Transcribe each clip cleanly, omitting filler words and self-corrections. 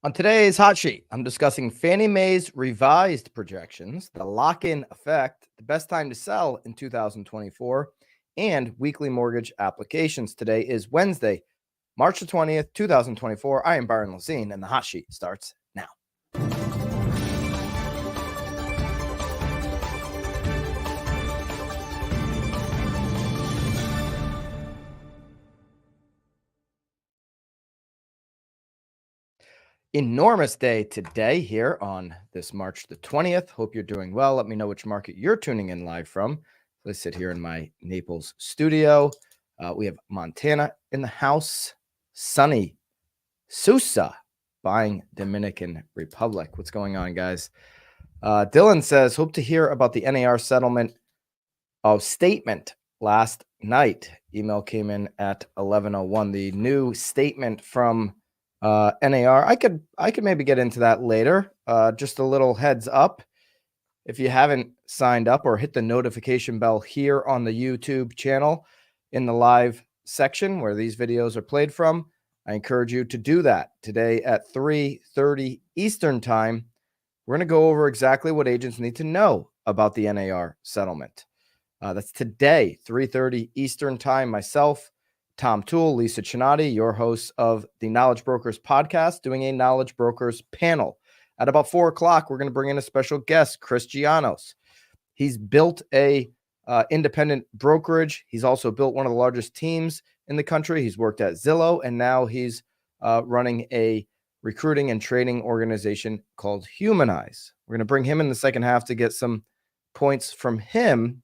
On today's hot sheet, I'm discussing Fannie Mae's revised projections, the lock-in effect, the best time to sell in 2024, and weekly mortgage applications. Today is Wednesday, March the 20th, 2024. I am Byron Lazine, and the hot sheet starts now. Enormous day today here on this March the 20th. Hope you're doing well. Let me know which market you're tuning in live from. I sit here in my Naples studio. We have Montana in the house. Sunny Sousa buying Dominican Republic. What's going on, guys? Dylan says, hope to hear about the NAR settlement of statement last night. Email came in at 11:01. The new statement from NAR. I could maybe get into that later. Just a little heads up. If you haven't signed up or hit the notification bell here on the YouTube channel in the live section where these videos are played from, I encourage you to do that. Today at 3:30 Eastern time, we're going to go over exactly what agents need to know about the NAR settlement. That's today, 3:30 Eastern time. Myself, Tom Toole, Lisa Chinati, your hosts of the Knowledge Brokers podcast, doing a Knowledge Brokers panel. At about 4 o'clock, we're going to bring in a special guest, Chris Gianos. He's built a independent brokerage. He's also built one of the largest teams in the country. He's worked at Zillow, and now he's running a recruiting and training organization called Humanize. We're going to bring him in the second half to get some points from him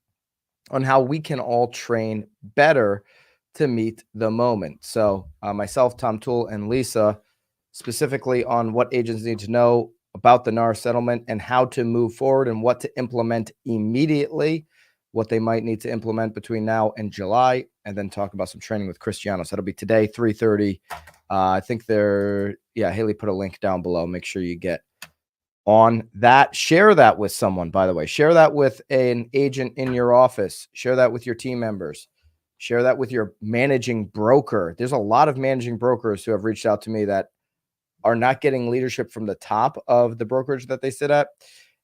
on how we can all train better to meet the moment. So myself, Tom Toole, and Lisa, specifically on what agents need to know about the NAR settlement and how to move forward and what to implement immediately, what they might need to implement between now and July, and then talk about some training with Chris Gianos. That'll be today, 3:30. I think Haley put a link down below. Make sure you get on that. Share that with someone, by the way. Share that with an agent in your office. Share that with your team members. Share that with your managing broker. There's a lot of managing brokers who have reached out to me that are not getting leadership from the top of the brokerage that they sit at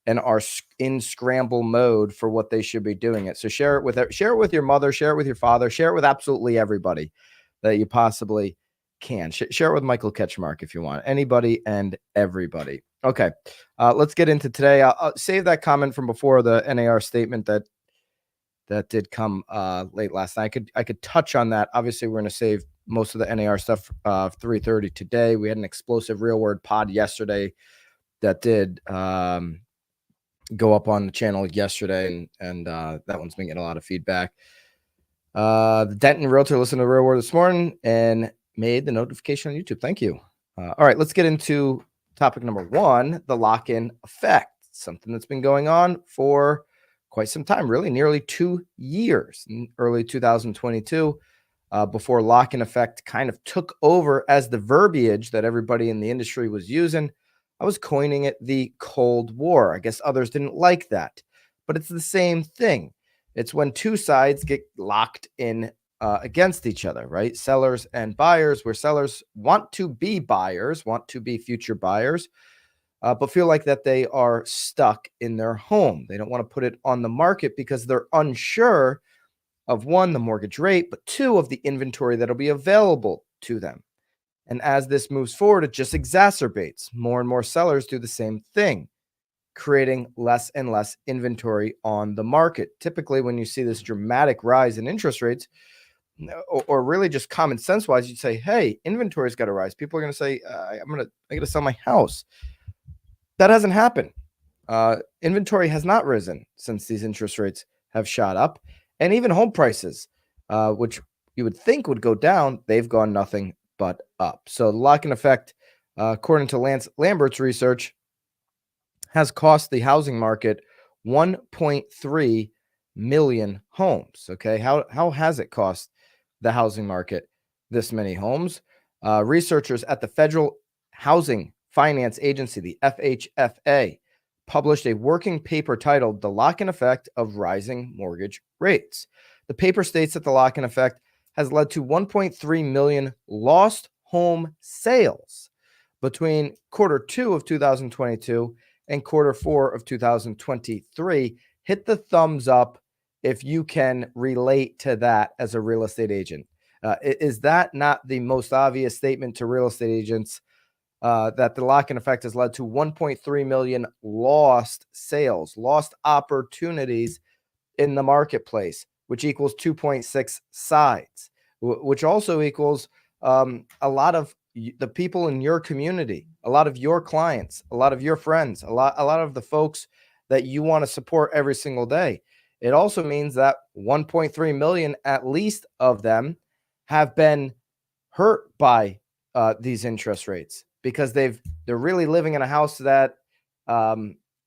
and are in scramble mode for what they should be doing it. So share it with your mother, share it with your father, share it with absolutely everybody that you possibly can. Share it with Michael Ketchmark if you want. Anybody and everybody. Okay, let's get into today. I'll save that comment from before the NAR statement that did come late last night. I could touch on that. Obviously, we're going to save most of the NAR stuff 3:30 today. We had an explosive real word pod yesterday that did go up on the channel yesterday, and that one's been getting a lot of feedback. The Denton Realtor listened to the real word this morning and made the notification on YouTube. Thank you. All right, let's get into topic number one, the lock-in effect, something that's been going on for quite some time, really nearly 2 years, in early 2022, before lock-in effect kind of took over as the verbiage that everybody in the industry was using. I was coining it the Cold War. I guess others didn't like that, but it's the same thing. It's when two sides get locked in against each other, right? Sellers and buyers, where sellers want to be buyers, want to be future buyers, but feel like that they are stuck in their home. They don't want to put it on the market because they're unsure of, one, the mortgage rate, but two, of the inventory that'll be available to them. And as this moves forward, it just exacerbates. More and more sellers do the same thing, creating less and less inventory on the market. Typically, when you see this dramatic rise in interest rates, or really just common sense wise, you'd say, hey, inventory's got to rise. People are going to say, I'm going to sell my house. That hasn't happened. Inventory has not risen since these interest rates have shot up. And even home prices, which you would think would go down, they've gone nothing but up. So the lock-in effect, according to Lance Lambert's research, has cost the housing market 1.3 million homes. Okay, how has it cost the housing market this many homes? Researchers at the Federal Housing Finance Agency, the FHFA, published a working paper titled The Lock-in Effect of Rising Mortgage Rates. The paper states that the lock-in effect has led to 1.3 million lost home sales, between quarter 2 of 2022 and quarter 4 of 2023. Hit the thumbs up if you can relate to that as a real estate agent. Is that not the most obvious statement to real estate agents, that the lock-in effect has led to 1.3 million lost sales, lost opportunities in the marketplace, which equals 2.6 sides, which also equals a lot of the people in your community, a lot of your clients, a lot of your friends, a lot of the folks that you want to support every single day. It also means that 1.3 million, at least of them, have been hurt by these interest rates because they're really living in a house that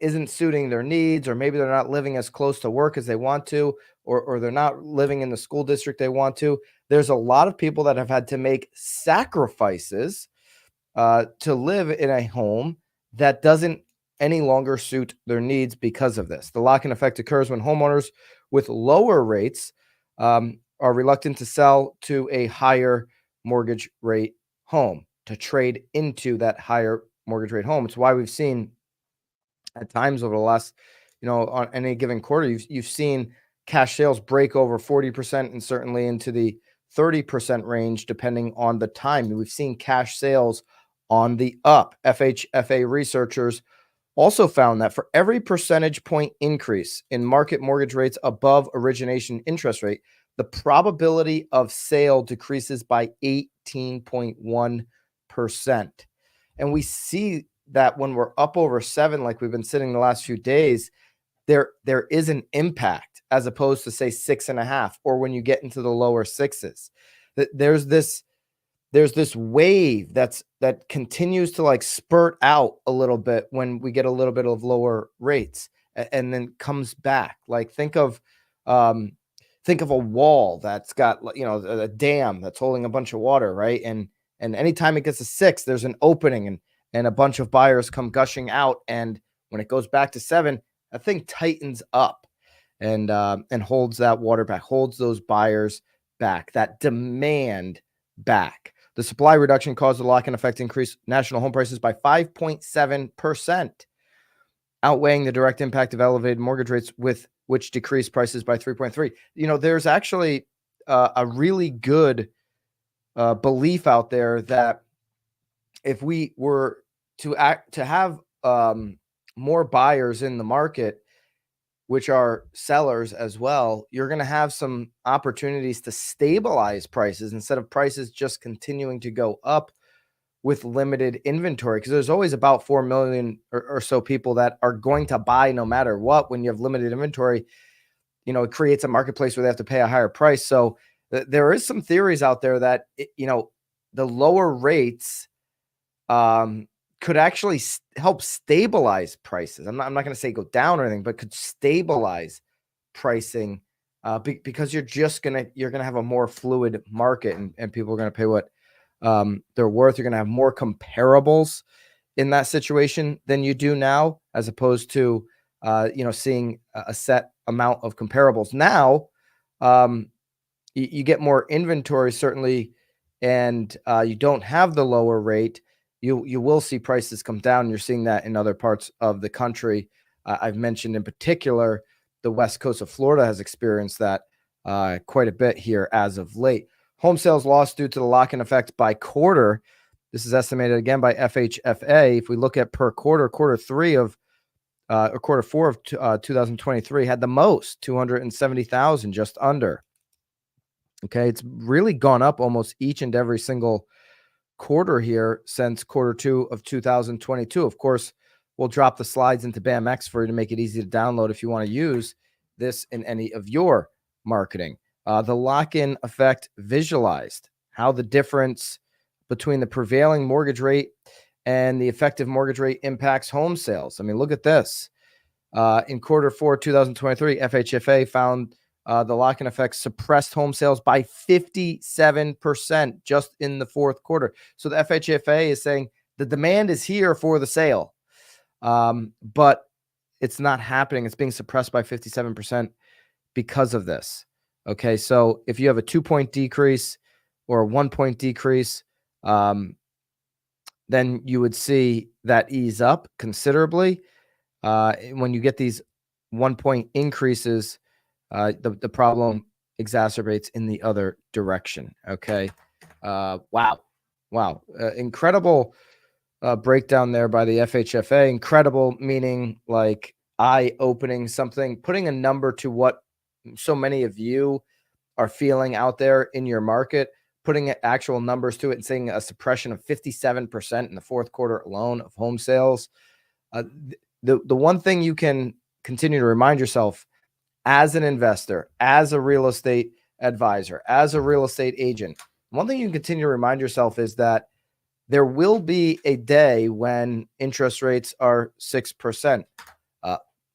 isn't suiting their needs, or maybe they're not living as close to work as they want to, or they're not living in the school district they want to. There's a lot of people that have had to make sacrifices to live in a home that doesn't any longer suit their needs because of this. The lock-in effect occurs when homeowners with lower rates are reluctant to sell to a higher mortgage rate home, to trade into that higher mortgage rate home. It's why we've seen at times over the last, on any given quarter, you've seen cash sales break over 40% and certainly into the 30% range, depending on the time. We've seen cash sales on the up. FHFA researchers also found that for every percentage point increase in market mortgage rates above origination interest rate, the probability of sale decreases by 18.1%. And we see that when we're up over 7, like we've been sitting the last few days, there is an impact, as opposed to say 6.5, or when you get into the lower 6s. There's this wave that continues to like spurt out a little bit when we get a little bit of lower rates, and then comes back. Like think of a wall that's got, a dam that's holding a bunch of water, right? And anytime it gets to 6, there's an opening, and a bunch of buyers come gushing out. And when it goes back to 7, that thing tightens up and holds that water back, holds those buyers back, that demand back. The supply reduction caused the lock-in effect to increase national home prices by 5.7%, outweighing the direct impact of elevated mortgage rates, which decreased prices by 3.3%. There's actually a really good belief out there that if we were to have more buyers in the market, which are sellers as well, you're going to have some opportunities to stabilize prices instead of prices just continuing to go up with limited inventory. Because there's always about 4 million or so people that are going to buy no matter what. When you have limited inventory, it creates a marketplace where they have to pay a higher price. So there is some theories out there that, the lower rates could actually help stabilize prices. I'm not going to say go down or anything, but could stabilize pricing because you're going to have a more fluid market, and people are going to pay what they're worth. You're going to have more comparables in that situation than you do now, as opposed to seeing a set amount of comparables. Now you get more inventory, certainly, and you don't have the lower rate. You will see prices come down. You're seeing that in other parts of the country. I've mentioned in particular the west coast of Florida has experienced that quite a bit here as of late. Home sales lost due to the lock-in effect by quarter. This is estimated again by FHFA. If we look at per quarter, quarter 4 of 2023 had the most, 270,000, just under. Okay, it's really gone up almost each and every single quarter here since quarter 2 of 2022. Of course, we'll drop the slides into BAMX for you to make it easy to download if you want to use this in any of your marketing. The lock-in effect visualized, how the difference between the prevailing mortgage rate and the effective mortgage rate impacts home sales. I mean, look at this. In quarter 4 2023, FHFA found the lock-in effect suppressed home sales by 57% just in the fourth quarter. So the FHFA is saying the demand is here for the sale, but it's not happening. It's being suppressed by 57% because of this. Okay, so if you have a 2-point decrease or a 1-point decrease, then you would see that ease up considerably. When you get these 1 point increases, the problem exacerbates in the other direction. Okay. Wow. Incredible breakdown there by the FHFA. Incredible, meaning like eye-opening, something, putting a number to what so many of you are feeling out there in your market, putting actual numbers to it and saying a suppression of 57% in the fourth quarter alone of home sales. The one thing you can continue to remind yourself as an investor, as a real estate advisor, as a real estate agent, one thing you can continue to remind yourself is that there will be a day when interest rates are 6%,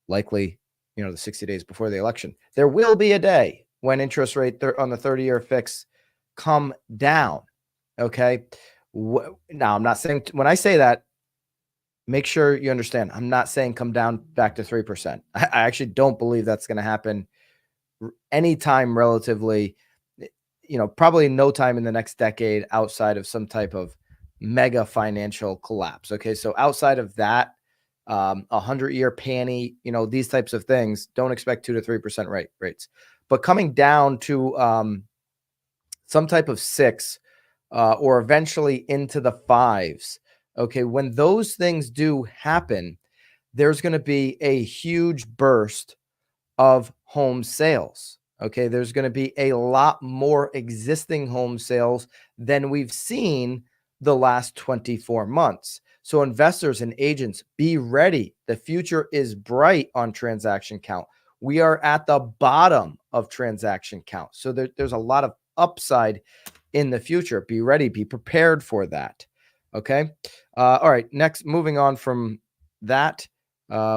likely, the 60 days before the election. There will be a day when interest rate on the 30-year fix come down. Okay. Now, I'm not saying, when I say that, make sure you understand, I'm not saying come down back to 3%. I actually don't believe that's going to happen anytime relatively, probably no time in the next decade outside of some type of mega financial collapse. Okay. So outside of that, 100-year panny, these types of things, don't expect 2 to 3% rates, but coming down to some type of 6 or eventually into the 5s. Okay. When those things do happen, there's going to be a huge burst of home sales. Okay. There's going to be a lot more existing home sales than we've seen the last 24 months. So investors and agents, be ready. The future is bright on transaction count. We are at the bottom of transaction count. So there's a lot of upside in the future. Be ready, be prepared for that. Okay. All right. Next, moving on from that,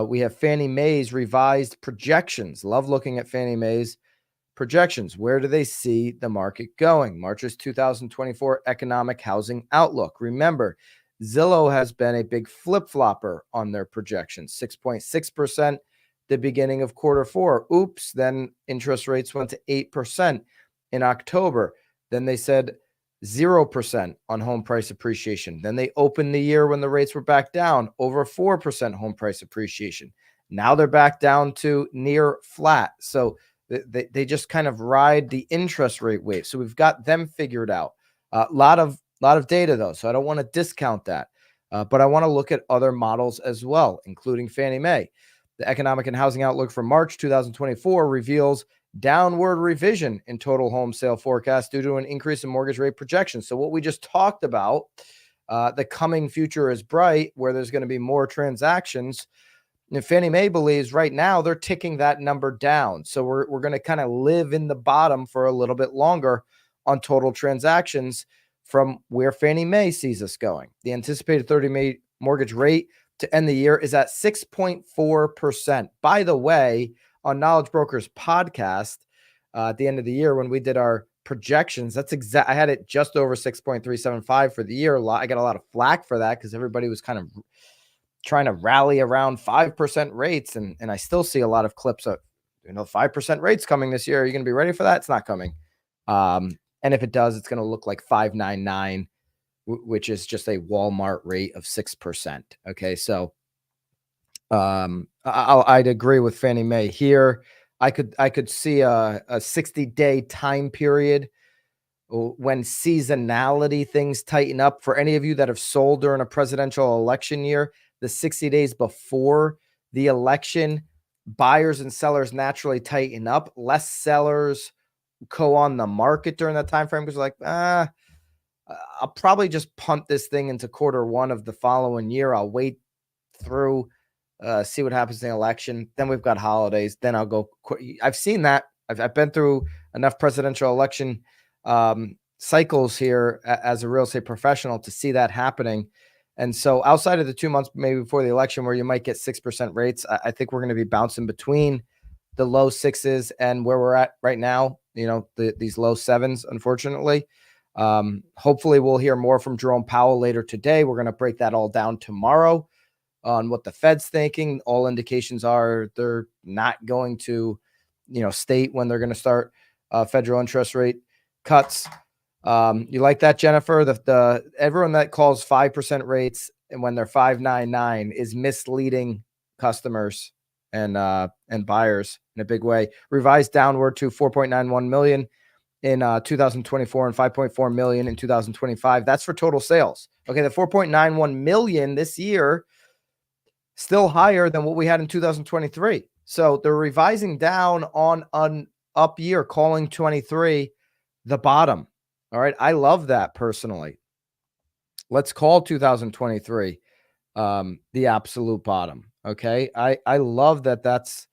we have Fannie Mae's revised projections. Love looking at Fannie Mae's projections. Where do they see the market going? March's 2024 economic housing outlook. Remember, Zillow has been a big flip-flopper on their projections. 6.6% the beginning of quarter 4. Oops, then interest rates went to 8% in October. Then they said 0% on home price appreciation. Then they opened the year when the rates were back down, over 4% home price appreciation. Now they're back down to near flat. So they just kind of ride the interest rate wave. So we've got them figured out. A lot of data though, so I don't want to discount that. But I want to look at other models as well, including Fannie Mae. The Economic and Housing Outlook for March 2024 reveals downward revision in total home sale forecast due to an increase in mortgage rate projections. So what we just talked about, the coming future is bright, where there's going to be more transactions. And Fannie Mae believes right now they're ticking that number down. So we're going to kind of live in the bottom for a little bit longer on total transactions from where Fannie Mae sees us going. The anticipated 30-May mortgage rate to end the year is at 6.4%. By the way, on Knowledge Brokers podcast, at the end of the year when we did our projections, that's exact. I had it just over 6.375 for the year. I got a lot of flack for that because everybody was kind of trying to rally around 5% rates, and I still see a lot of clips of 5% rates coming this year. Are you going to be ready for that? It's not coming. And if it does, it's going to look like 5.99, which is just a Walmart rate of 6%. Okay, so I'd agree with Fannie Mae here. I could see a 60-day time period when seasonality things tighten up. For any of you that have sold during a presidential election year, the 60 days before the election, buyers and sellers naturally tighten up. Less sellers go on the market during that time frame because like, I'll probably just punt this thing into quarter 1 of the following year. I'll wait through, see what happens in the election. Then we've got holidays. Then I'll go. I've seen that. I've been through enough presidential election cycles here as a real estate professional to see that happening. And so outside of the 2 months maybe before the election where you might get 6% rates, I think we're going to be bouncing between the low 6s and where we're at right now, these low 7s, unfortunately. Hopefully we'll hear more from Jerome Powell later today. We're going to break that all down tomorrow on what the Fed's thinking. All indications are they're not going to, state when they're going to start federal interest rate cuts. You like that, Jennifer? The everyone that calls 5% rates and when they're 5.99 is misleading customers and buyers in a big way. Revised downward to 4.91 million in 2024 and 5.4 million in 2025. That's for total sales. Okay, the 4.91 million this year still higher than what we had in 2023. So they're revising down on an up year, calling 23 the bottom. All right. I love that personally. Let's call 2023 the absolute bottom. Okay. I love that that's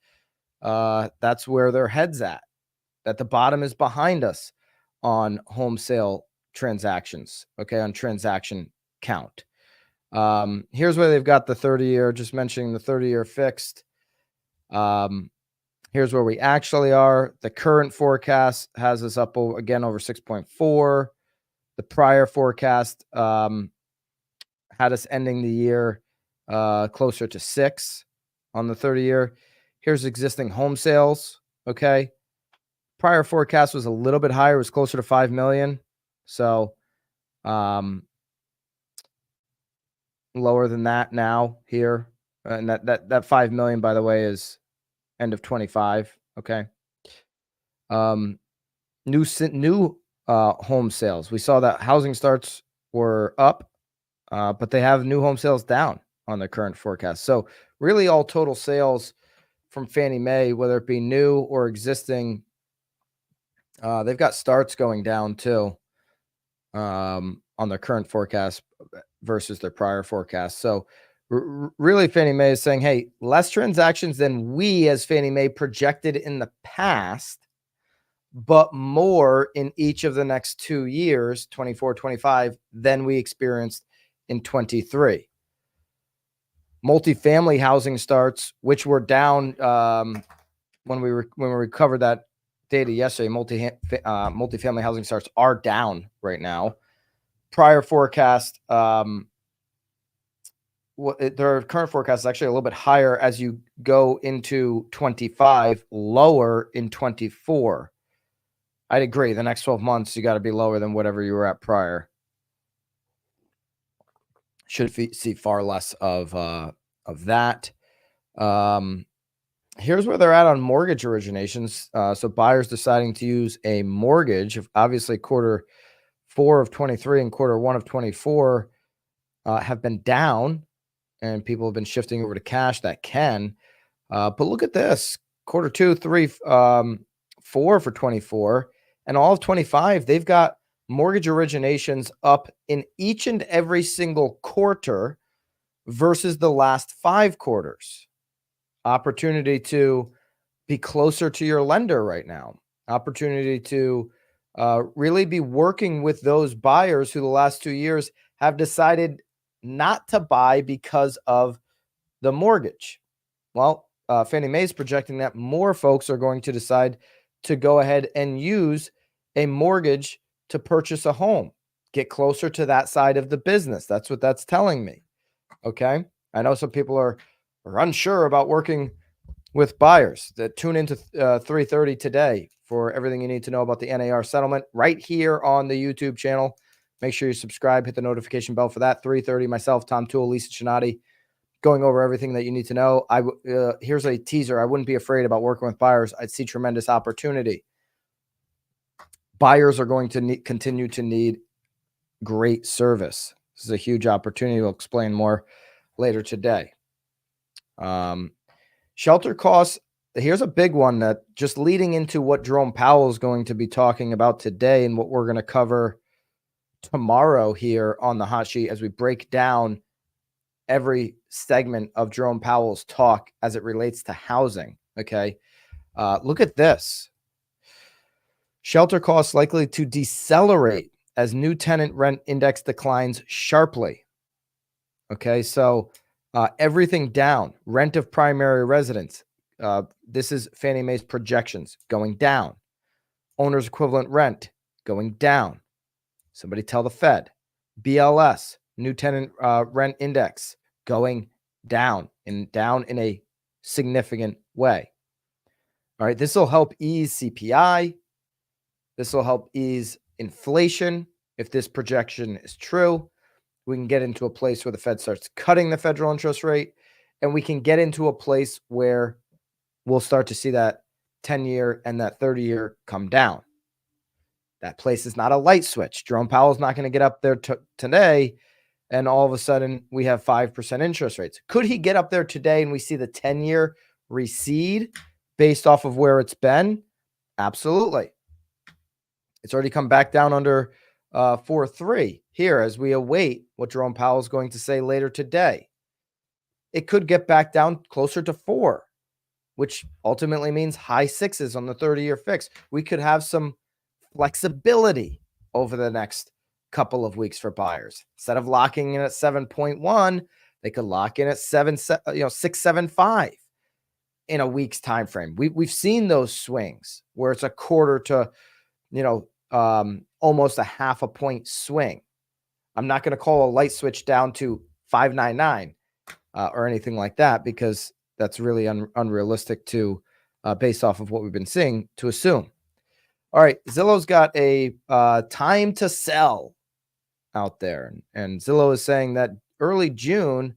where their head's at, that the bottom is behind us on home sale transactions. Okay. On transaction count. Here's where they've got the 30-year, just mentioning the 30-year fixed. Here's where we actually are. The current forecast has us up again over 6.4. The prior forecast had us ending the year closer to 6 on the 30-year. Here's existing home sales. Okay. Prior forecast was a little bit higher. It was closer to 5 million. So lower than that now here. And that 5 million, by the way, is end of 25. Okay. New home sales. We saw that housing starts were up, but they have new home sales down on their current forecast. So really all total sales from Fannie Mae, whether it be new or existing, they've got starts going down too on their current forecast versus their prior forecast. So really Fannie Mae is saying, hey, less transactions than we as Fannie Mae projected in the past, but more in each of the next 2 years, 24, 25, than we experienced in 23. Multifamily housing starts, which were down when we covered that data yesterday, multifamily housing starts are down right now. Prior forecast, their current forecast is actually a little bit higher as you go into 25, lower in 24. I'd agree. The next 12 months, you got to be lower than whatever you were at prior. Should see far less of that. Here's where they're at on mortgage originations. So buyers deciding to use a mortgage, obviously quarter 4 of 23 and quarter 1 of 24 have been down, and people have been shifting over to cash that can. But look at this, quarter 2, 3, 4 for 24, and all of 25, they've got mortgage originations up in each and every single quarter versus the last 5 quarters. Opportunity to be closer to your lender right now. Opportunity to really be working with those buyers who the last 2 years have decided not to buy because of the mortgage. Well, Fannie Mae is projecting that more folks are going to decide to go ahead and use a mortgage to purchase a home, get closer to that side of the business. That's what that's telling me. Okay. I know some people are unsure about working with buyers. That tune into 3:30 today for everything you need to know about the NAR settlement right here on the YouTube channel. Make sure you subscribe, hit the notification bell for that. 3:30, myself, Tom Toole, Lisa Chinati, going over everything that you need to know. Here's a teaser. I wouldn't be afraid about working with buyers. I'd see tremendous opportunity. Buyers are going to continue to need great service. This is a huge opportunity. We'll explain more later today. Shelter costs. Here's a big one that just leading into what Jerome Powell is going to be talking about today and what we're going to cover tomorrow here on the hot sheet as we break down every segment of Jerome Powell's talk as it relates to housing. Okay. Look at this. Shelter costs likely to decelerate as new tenant rent index declines sharply. Okay. So everything down. Rent of primary residence. This is Fannie Mae's projections going down. Owner's equivalent rent going down. Somebody tell the Fed. BLS, new tenant rent index, going down in a significant way. All right, this will help ease CPI. This will help ease inflation, if this projection is true, we can get into a place where the Fed starts cutting the federal interest rate, and we can get into a place where we'll start to see that 10-year and that 30-year come down. That place is not a light switch. Jerome Powell's not going to get up there today, and all of a sudden we have 5% interest rates. Could he get up there today and we see the 10-year recede based off of where it's been? Absolutely. It's already come back down under 4.3 here as we await what Jerome Powell is going to say later today. It could get back down closer to 4, which ultimately means high 6s on the 30-year fix. We could have some flexibility over the next couple of weeks for buyers. Instead of locking in at 7.1, they could lock in at 6.75 in a week's time frame. We've seen those swings where it's a quarter to almost a half a point swing. I'm not going to call a light switch down to 5.99 or anything like that, because that's really unrealistic to based off of what we've been seeing to assume. All right, Zillow's got a time to sell out there, and Zillow is saying that early June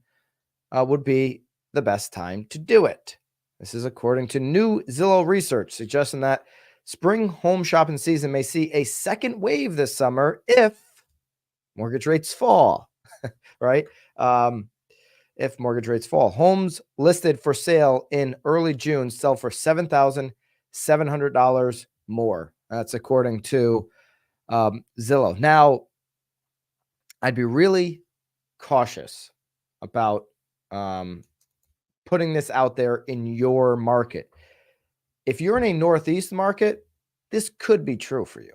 would be the best time to do it. This is according to new Zillow research suggesting that spring home shopping season may see a second wave this summer if mortgage rates fall, right? If mortgage rates fall. Homes listed for sale in early June sell for $7,700 more. That's according to Zillow. Now, I'd be really cautious about putting this out there in your market. If you're in a Northeast market, this could be true for you.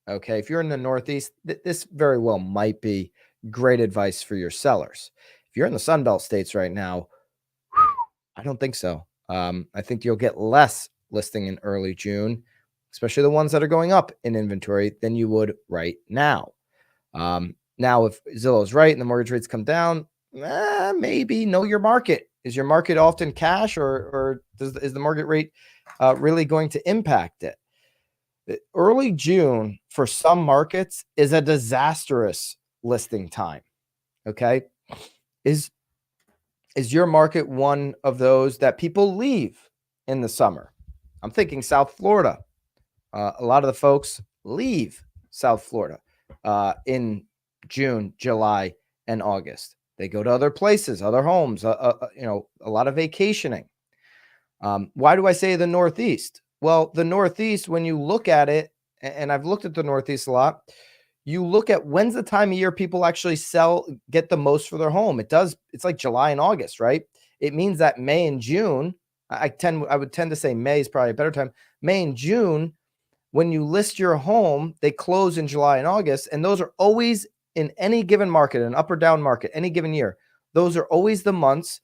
Okay. If you're in the Northeast, this very well might be great advice for your sellers. If you're in the Sunbelt states right now, I don't think so. I think you'll get less listing in early June, especially the ones that are going up in inventory, than you would right now. Now, if Zillow's right and the mortgage rates come down, maybe know your market. Is your market often cash, or is the market rate really going to impact it? Early June for some markets is a disastrous listing time. Okay. Is your market one of those that people leave in the summer? I'm thinking South Florida. A lot of the folks leave South Florida in June, July, and August. They go to other places, other homes, a lot of vacationing. Why do I say the Northeast? Well, the Northeast, when you look at it, and I've looked at the Northeast a lot, you look at when's the time of year people actually get the most for their home. It's like July and August, right? It means that May and June, I would tend to say May is probably a better time. May and June, when you list your home, they close in July and August, and those are always in any given market, an up or down market, any given year. Those are always the months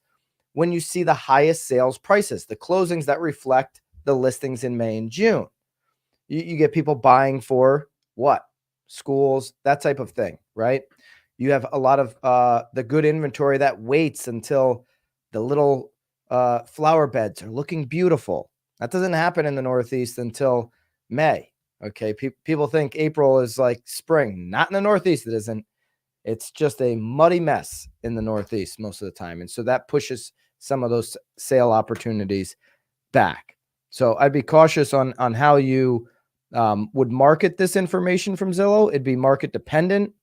when you see the highest sales prices, the closings that reflect the listings in May and June. You get people buying for what? Schools, that type of thing, right? You have a lot of the good inventory that waits until the little flower beds are looking beautiful. That doesn't happen in the Northeast until May. Okay. People think April is like spring. Not in the Northeast. It isn't. It's just a muddy mess in the Northeast most of the time. And so that pushes some of those sale opportunities back. So I'd be cautious on how you would market this information from Zillow. It'd be market dependent.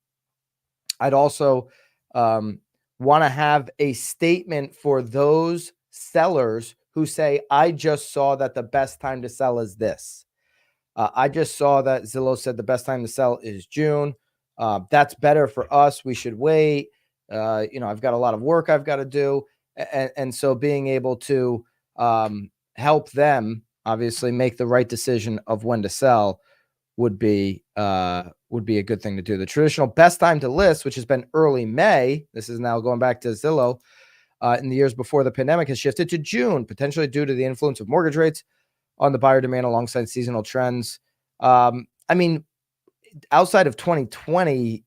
I'd also want to have a statement for those sellers who say, I just saw that the best time to sell is this. I just saw that Zillow said the best time to sell is June. That's better for us. We should wait. I've got a lot of work I've got to do. And so being able to help them obviously make the right decision of when to sell would be a good thing to do. The traditional best time to list, which has been early May, this is now going back to Zillow, in the years before the pandemic, has shifted to June, potentially due to the influence of mortgage rates on the buyer demand alongside seasonal trends. Outside of 2020,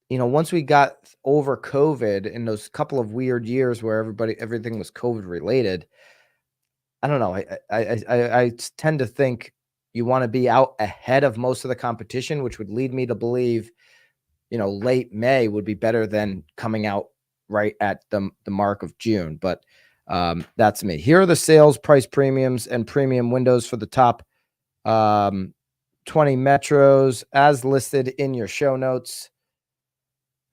once we got over COVID in those couple of weird years where everything was COVID related, I don't know. I tend to think you want to be out ahead of most of the competition, which would lead me to believe, late May would be better than coming out right at the mark of June. But that's me. Here are the sales price premiums and premium windows for the top 20 metros as listed in your show notes.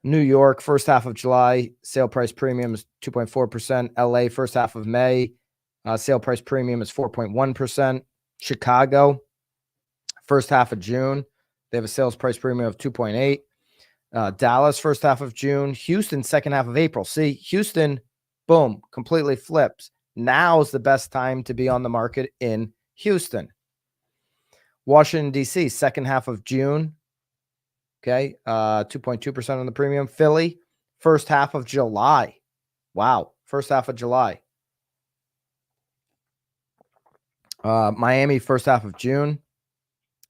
New York, first half of July, sale price premium is 2.4%. LA, first half of May, sale price premium is 4.1%. Chicago, first half of June, they have a sales price premium of 2.8. Dallas, first half of June. Houston, second half of April. See, Houston, boom, completely flips. Now is the best time to be on the market in Houston. Washington, D.C., second half of June. Okay, 2.2% on the premium. Philly, first half of July. Wow, first half of July. Miami, first half of June.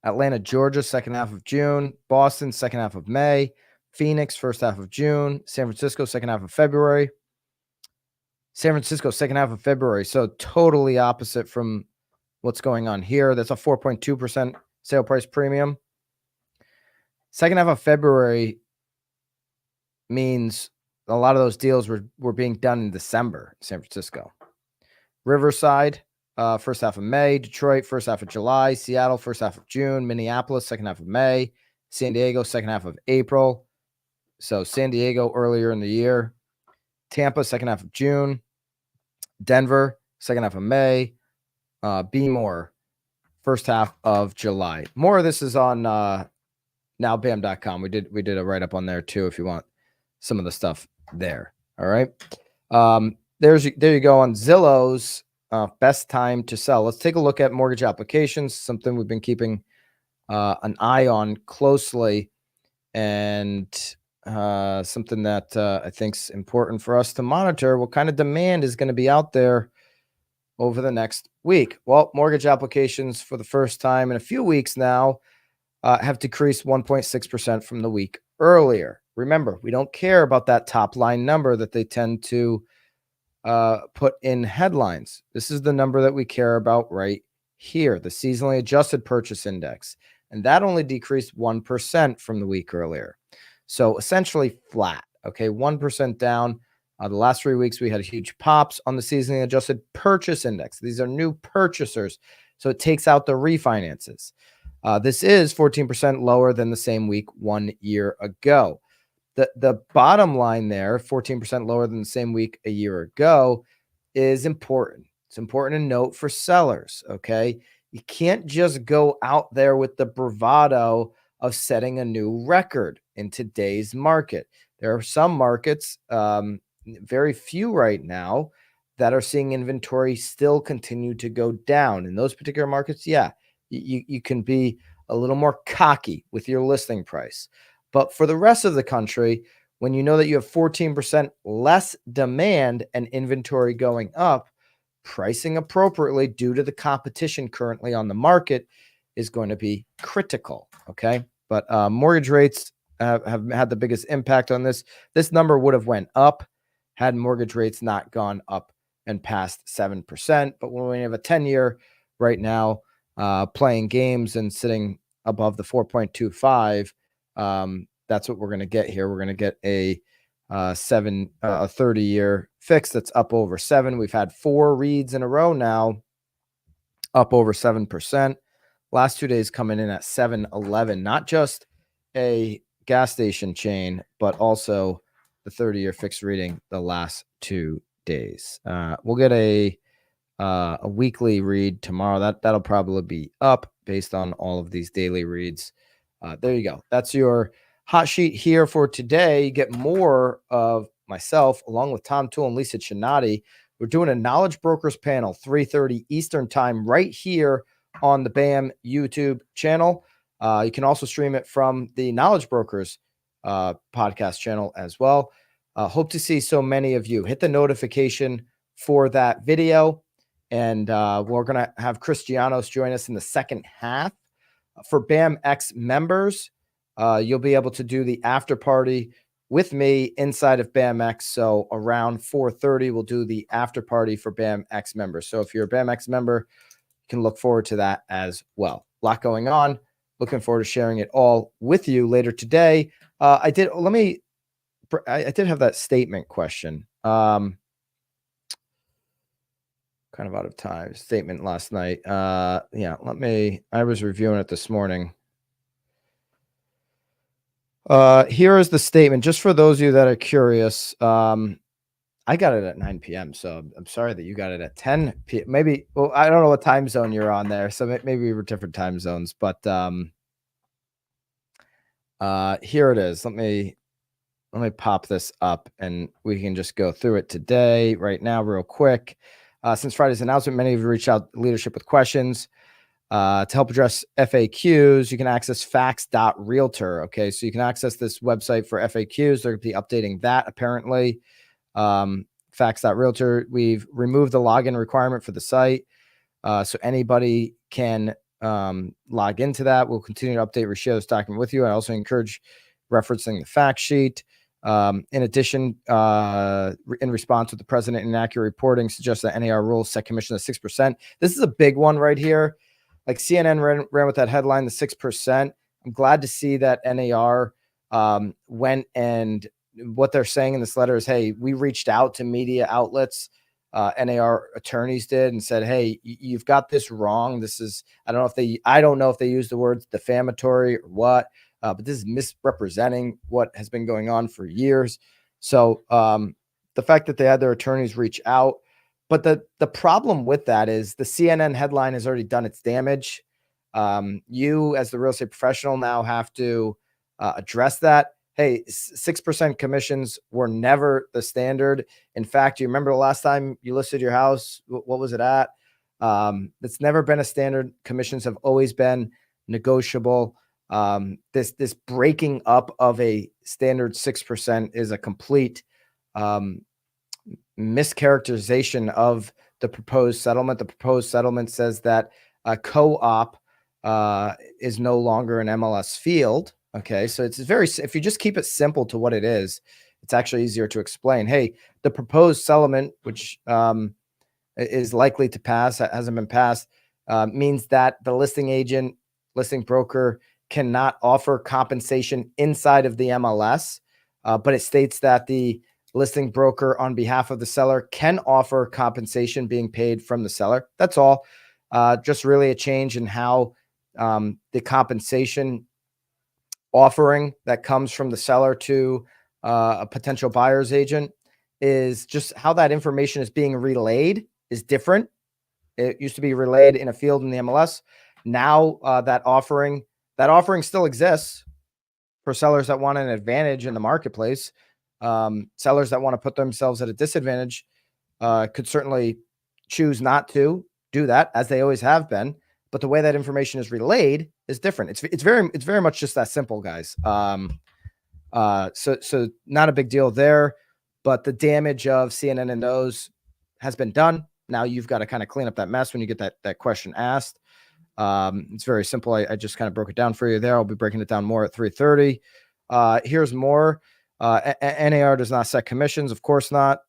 Atlanta, Georgia, second half of June. Boston, second half of May. Phoenix, first half of June. San Francisco, second half of February. San Francisco, second half of February. So totally opposite from what's going on here. That's a 4.2% sale price premium. Second half of February means a lot of those deals were being done in December, San Francisco. Riverside, first half of May. Detroit, first half of July. Seattle, first half of June. Minneapolis, second half of May. San Diego, second half of April. So San Diego earlier in the year. Tampa, second half of June. Denver, second half of May. Be More, first half of July. More of this is on nowbam.com. We did a write-up on there too if you want some of the stuff there. All right. There you go on Zillow's best time to sell. Let's take a look at mortgage applications, something we've been keeping an eye on closely, and something that I think is important for us to monitor. What kind of demand is going to be out there over the next week? Well, mortgage applications for the first time in a few weeks now have decreased 1.6% from the week earlier. Remember, we don't care about that top line number that they tend to put in headlines. This is the number that we care about right here, the seasonally adjusted purchase index. And that only decreased 1% from the week earlier. So essentially flat, okay, 1% down. The last 3 weeks, we had huge pops on the seasonally adjusted purchase index. These are new purchasers, so it takes out the refinances. This is 14% lower than the same week 1 year ago. The bottom line there, 14% lower than the same week a year ago, is important. It's important to note for sellers, okay? You can't just go out there with the bravado of setting a new record in today's market. There are some markets, very few right now, that are seeing inventory still continue to go down. In those particular markets, yeah, you can be a little more cocky with your listing price. But for the rest of the country, when you know that you have 14% less demand and inventory going up, pricing appropriately due to the competition currently on the market is going to be critical, okay? But mortgage rates have had the biggest impact on this. This number would have went up had mortgage rates not gone up and past 7%. But when we have a 10-year right now playing games and sitting above the 4.25, that's what we're going to get here. We're going to get a 30-year fix that's up over 7. We've had 4 reads in a row now, up over 7%. Last 2 days coming in at 7.11. Not just a gas station chain, but also the 30-year fixed reading the last 2 days. We'll get a weekly read tomorrow. That'll probably be up based on all of these daily reads. There you go. That's your hot sheet here for today. You get more of myself along with Tom Toole and Lisa Chinati. We're doing a Knowledge Brokers panel, 3:30 Eastern time, right here on the BAM YouTube channel. You can also stream it from the Knowledge Brokers podcast channel as well. Hope to see so many of you. Hit the notification for that video. And we're going to have Christianos join us in the second half. For BAMX members, you'll be able to do the after party with me inside of BAMX. So around 4:30, we'll do the after party for BAMX members. So if you're a BAMX member, you can look forward to that as well. lot going on. Looking forward to sharing it all with you later today. I did have that statement question. Kind of out of time. Statement last night. Yeah, I was reviewing it this morning. Here is the statement, just for those of you that are curious. I got it at 9 p.m., so I'm sorry that you got it at 10 p.m. Maybe, well, I don't know what time zone you're on there, so maybe we were different time zones, but here it is. Let me pop this up, and we can just go through it today, right now, real quick. Since Friday's announcement, many of you reached out to leadership with questions. To help address FAQs, you can access facts.realtor. Okay, so you can access this website for FAQs. They're going to be updating that apparently. Facts.realtor. We've removed the login requirement for the site, so anybody can log into that. We'll continue to update, reshare this document with you. I also encourage referencing the fact sheet. In addition, in response to the president inaccurate reporting suggests that NAR rules set commission at 6%. This is a big one right here. Like CNN ran with that headline, the 6%. I'm glad to see that NAR went, and what they're saying in this letter is, hey, we reached out to media outlets, NAR attorneys did, and said, hey, you've got this wrong. This is, I don't know if they use the words defamatory or what, but this is misrepresenting what has been going on for years. So the fact that they had their attorneys reach out, but the problem with that is the CNN headline has already done its damage. You, as the real estate professional, now have to address that. Hey, 6% commissions were never the standard. In fact, you remember the last time you listed your house, what was it at? It's never been a standard. Commissions have always been negotiable. This breaking up of a standard 6% is a complete mischaracterization of the proposed settlement. The proposed settlement says that a co-op is no longer an MLS field. Okay, so it's if you just keep it simple to what it is, it's actually easier to explain. Hey, the proposed settlement, which is likely to pass, hasn't been passed, means that the listing broker cannot offer compensation inside of the MLS, but it states that the listing broker on behalf of the seller can offer compensation being paid from the seller. That's all. Just really a change in how the compensation offering that comes from the seller to a potential buyer's agent is just how that information is being relayed is different. It used to be relayed in a field in the MLS. Now that offering still exists for sellers that want an advantage in the marketplace. Sellers that want to put themselves at a disadvantage could certainly choose not to do that, as they always have been. But the way that information is relayed is different. It's very much just that simple, guys. So not a big deal there, but the damage of CNN and those has been done. Now you've got to kind of clean up that mess when you get that question asked. It's very simple. I just kind of broke it down for you there. I'll be breaking it down more at 3:30. Here's more. NAR does not set commissions. Of course not.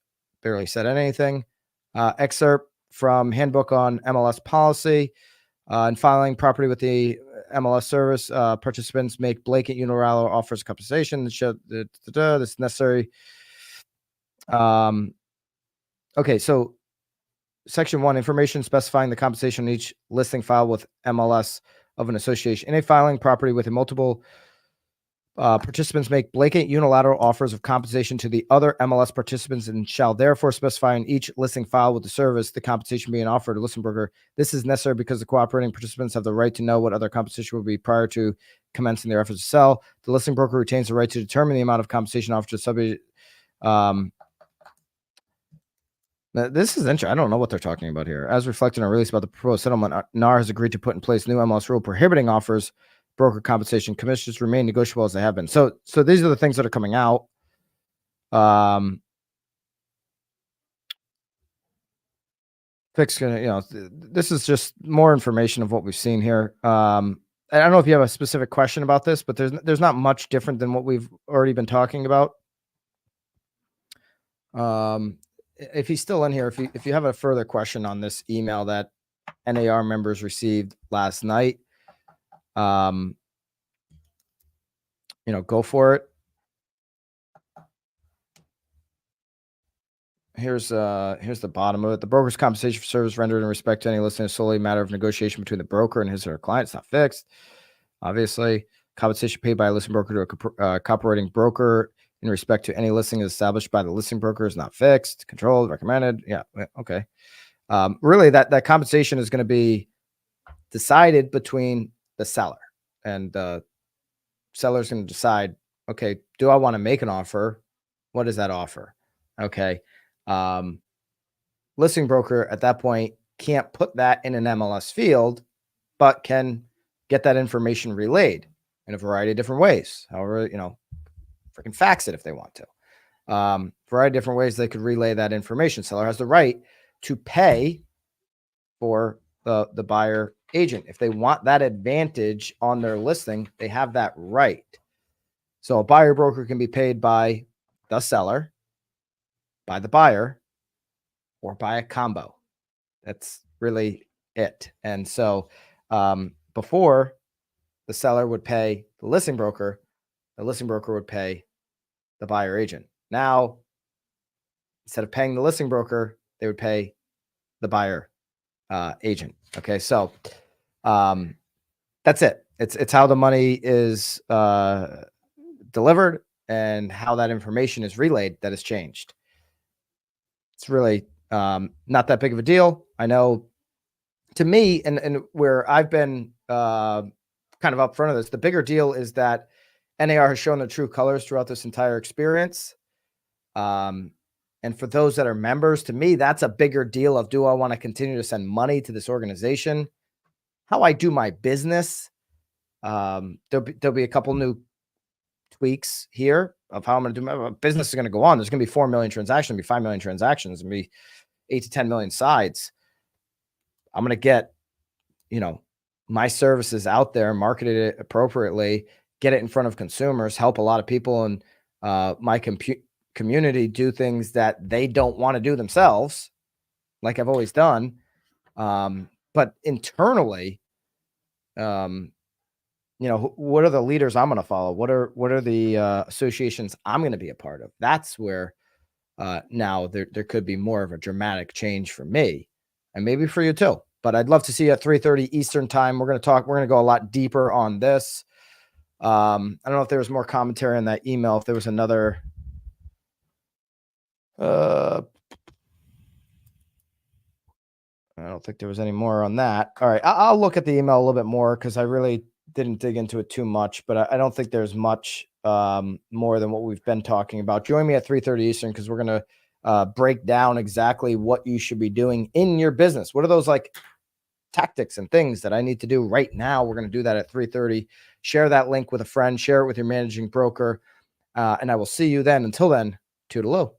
Barely said anything. Excerpt from Handbook on MLS Policy. In filing property with the MLS service, participants make blanket unilateral offers of compensation that show this is necessary. Okay, so Section 1, information specifying the compensation on each listing filed with MLS of an association. In a filing property with a multiple participants make blanket unilateral offers of compensation to the other MLS participants and shall therefore specify in each listing filed with the service the compensation being offered to listing broker. This is necessary because the cooperating participants have the right to know what other compensation will be prior to commencing their efforts to sell. The listing broker retains the right to determine the amount of compensation offered to subject. This is interesting. I don't know what they're talking about here. As reflected in a release about the proposed settlement, NAR has agreed to put in place new MLS rule prohibiting offers broker compensation. Commissions remain negotiable as they have been. So these are the things that are coming out. This is just more information of what we've seen here. I don't know if you have a specific question about this, but there's not much different than what we've already been talking about. If he's still in here, if you have a further question on this email that NAR members received last night, um, go for it. Here's the bottom of it. The broker's compensation for service rendered in respect to any listing is solely a matter of negotiation between the broker and his or her client. It's not fixed. Obviously, compensation paid by a listing broker to a cooperating broker in respect to any listing established by the listing broker is not fixed, controlled, recommended. Yeah, okay. Really, that compensation is going to be decided between the seller, and the seller's going to decide, okay, do I want to make an offer? What is that offer? Okay. Um, Listing broker at that point can't put that in an MLS field, but can get that information relayed in a variety of different ways. However, freaking fax it if they want to. Variety of different ways they could relay that information. Seller has the right to pay for the buyer agent. If they want that advantage on their listing, they have that right. So a buyer broker can be paid by the seller, by the buyer, or by a combo. That's really it. And so before, the seller would pay the listing broker would pay the buyer agent. Now, instead of paying the listing broker, they would pay the buyer agent. Okay, so that's it. It's how the money is delivered and how that information is relayed that has changed. It's really not that big of a deal. I know, to me, and where I've been kind of upfront of this, the bigger deal is that NAR has shown their true colors throughout this entire experience. And for those that are members, to me, that's a bigger deal of, do I want to continue to send money to this organization? How I do my business. There'll be a couple new tweaks here of how I'm going to do my business. Is going to go on. There's going to be 4 million transactions, be 5 million transactions, and be 8 to 10 million sides. I'm going to get, my services out there, market it appropriately, get it in front of consumers, help a lot of people in my community do things that they don't want to do themselves, like I've always done. But internally, what are the leaders I'm going to follow? What are the associations I'm going to be a part of? That's where now there could be more of a dramatic change for me, and maybe for you too. But I'd love to see you at 3:30 Eastern time. We're going to go a lot deeper on this. I don't know if there was more commentary on that email. If there was another, I don't think there was any more on that. All right, I'll look at the email a little bit more because I really didn't dig into it too much. But I don't think there's much more than what we've been talking about. Join me at 3:30 Eastern because we're going to break down exactly what you should be doing in your business. What are those like tactics and things that I need to do right now? We're going to do that at 3:30. Share that link with a friend, share it with your managing broker, and I will see you then. Until then, toodaloo.